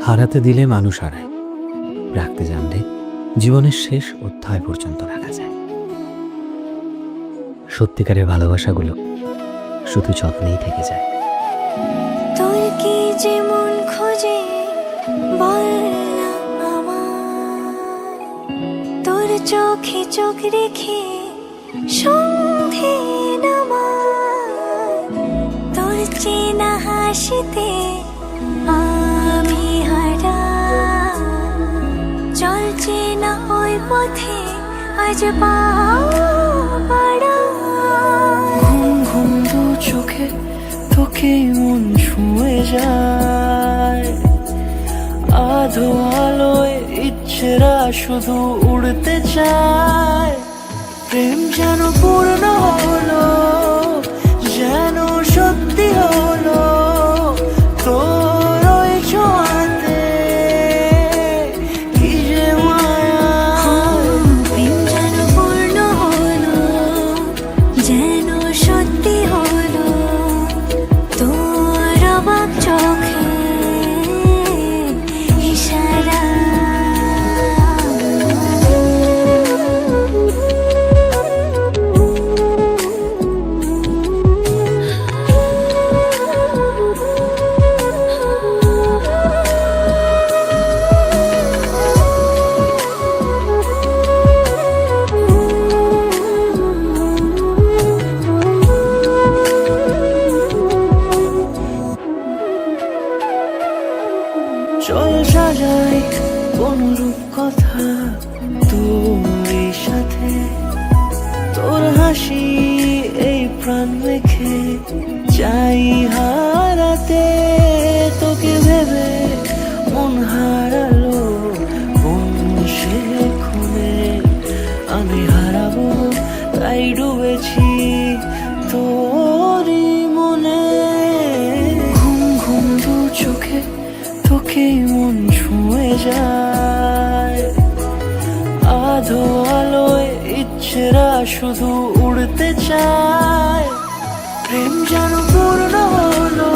হারাতে দিলে মানুষ হারায়, রাখতে জানলে জীবনের শেষ অধ্যায় পর্যন্ত রাখা যায়। সত্যিকারের ভালোবাসাগুলো শুধু যত্নেই থেকে যায়। তোর কি যেমন খোঁজে বল না আমার, তোর চোখে চোখ রেখে সন্ধে নামার, তোর চেনা হাসিতে আমি হারা, চল চেনা ওই পথে আজ পাড়া। ঘুম ঘুম দু চোখে তোকে মন ছুঁয়ে যায়, আধো আলোয় ইচ্ছেরা শুধু উড়তে চায়। প্রেম যেন পূর্ণ হলো, যেন সত্যি হলো, তোর ওই ছোঁয়াতে কি যে মায়া। প্রেম যেন পূর্ণ হলো, যেন সত্যি হলো, তোর অবাক চোখে ইশারা। চল সাজাই কোন রূপ কথা তোর সাথে, তোর হাসি এই প্রাণ রেখে চাই হারাতে। তোকে ভেবে মন হারালো কোন সে খুনে, আমি হারাবো তাই ডুবেছি তোরই মনে। ঘুম ঘুম দু চোখে তোকে মন ছুঁয়ে যায়, আধো আলোয় ইচ্ছেরা শুধু উড়তে চায়। প্রেম যেন পূর্ণ হলো,